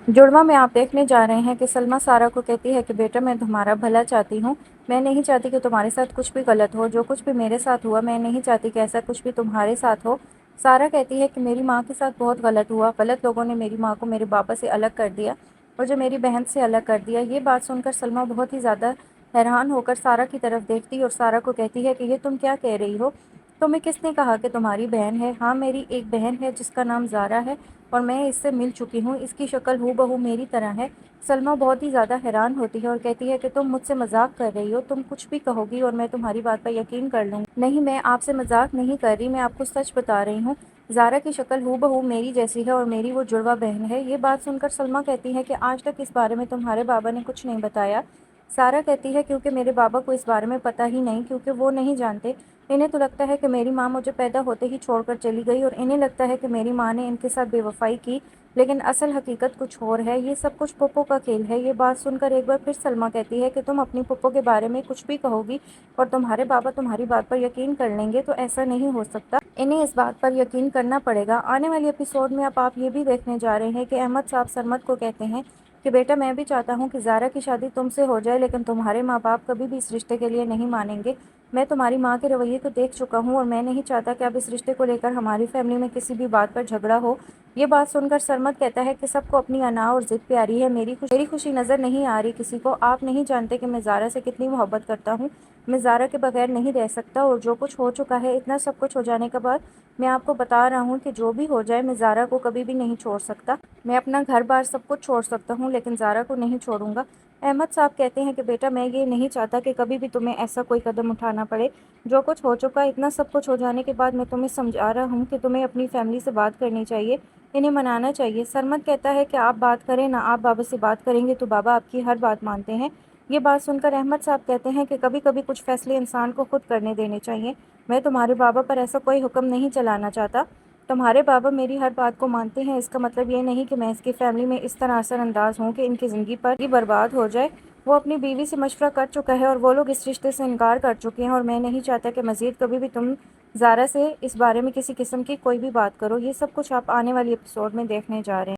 जुड़वा में आप देखने जा रहे हैं कि सलमा सारा को कहती है कि बेटा मैं तुम्हारा भला चाहती हूँ, मैं नहीं चाहती कि तुम्हारे साथ कुछ भी गलत हो, जो कुछ भी मेरे साथ हुआ मैं नहीं चाहती कि ऐसा कुछ भी तुम्हारे साथ हो। सारा कहती है कि मेरी माँ के साथ बहुत गलत हुआ, गलत लोगों ने मेरी माँ को मेरे पापा से अलग कर दिया और जो मेरी बहन से अलग कर दिया। ये बात सुनकर सलमा बहुत ही ज़्यादा हैरान होकर सारा की तरफ देखती और सारा को कहती है कि ये तुम क्या कह रही हो, तुम्हें किसने कहा कि तुम्हारी बहन है? हाँ, मेरी एक बहन है जिसका नाम ज़ारा है और मैं इससे मिल चुकी हूँ, इसकी शक्ल हूबहू मेरी तरह है। सलमा बहुत ही ज़्यादा हैरान होती है और कहती है कि तुम मुझसे मजाक कर रही हो, तुम कुछ भी कहोगी और मैं तुम्हारी बात पर यकीन कर लूँगी। नहीं, मैं आपसे मजाक नहीं कर रही, मैं आपको सच बता रही हूँ। ज़ारा की शक्ल हूबहू मेरी जैसी है और मेरी वो जुड़वा बहन है। ये बात सुनकर सलमा कहती है कि आज तक इस बारे में तुम्हारे बाबा ने कुछ नहीं बताया। सारा कहती है क्योंकि मेरे बाबा को इस बारे में पता ही नहीं, क्योंकि वो नहीं जानते। इन्हें तो लगता है कि मेरी माँ मुझे पैदा होते ही छोड़कर चली गई और इन्हें लगता है कि मेरी माँ ने इनके साथ बेवफाई की, लेकिन असल हकीकत कुछ और है। ये सब कुछ पप्पो का खेल है। ये बात सुनकर एक बार फिर सलमा कहती है कि तुम अपनी पप्पो के बारे में कुछ भी कहोगी और तुम्हारे बाबा तुम्हारी बात पर यकीन कर लेंगे, तो ऐसा नहीं हो सकता। इन्हें इस बात पर यकीन करना पड़ेगा। आने वाले एपिसोड में अब आप ये भी देखने जा रहे हैं कि अहमद साहब सरमद को कहते हैं कि बेटा मैं भी चाहता हूँ कि ज़ारा की शादी तुमसे हो जाए, लेकिन तुम्हारे माँ बाप कभी भी इस रिश्ते के लिए नहीं मानेंगे। मैं तुम्हारी माँ के रवैये को देख चुका हूँ और मैं नहीं चाहता कि अब इस रिश्ते को लेकर हमारी फैमिली में किसी भी बात पर झगड़ा हो। ये बात सुनकर सरमद कहता है कि सबको अपनी अना और ज़िद प्यारी है, मेरी खुशी नज़र नहीं आ रही किसी को। आप नहीं जानते कि मैं ज़ारा से कितनी मोहब्बत करता हूँ। मैं ज़ारा के बगैर नहीं रह सकता और जो कुछ हो चुका है, इतना सब कुछ हो जाने के बाद मैं आपको बता रहा हूँ कि जो भी हो जाए मैं ज़ारा को कभी भी नहीं छोड़ सकता। मैं अपना घर बार सब कुछ छोड़ सकता हूँ, लेकिन ज़ारा को नहीं छोड़ूंगा। अहमद साहब कहते हैं कि बेटा मैं ये नहीं चाहता कि कभी भी तुम्हें ऐसा कोई कदम उठाना पड़े। जो कुछ हो चुका है, इतना सब कुछ हो जाने के बाद मैं तुम्हें समझा रहा हूँ कि तुम्हें अपनी फैमिली से बात करनी चाहिए, इन्हें मनाना चाहिए। सरमद कहता है कि आप बात करें ना, आप बाबा से बात करेंगे तो बाबा आपकी हर बात मानते हैं। ये बात सुनकर अहमद साहब कहते हैं कि कभी कभी कुछ फैसले इंसान को खुद करने देने चाहिए। मैं तुम्हारे बाबा पर ऐसा कोई हुक्म नहीं चलाना चाहता। तुम्हारे बाबा मेरी हर बात को मानते हैं, इसका मतलब ये नहीं कि मैं इसकी फैमिली में इस तरह असरअंदाज हूँ कि इनकी ज़िंदगी पर ही बर्बाद हो जाए। वो अपनी बीवी से मशवरा कर चुका है और वो लोग इस रिश्ते से इनकार कर चुके हैं और मैं नहीं चाहता कि मज़ीद कभी भी तुम ज़ारा से इस बारे में किसी किस्म की कोई भी बात करो। ये सब कुछ आप आने वाली एपिसोड में देखने जा रहे हैं।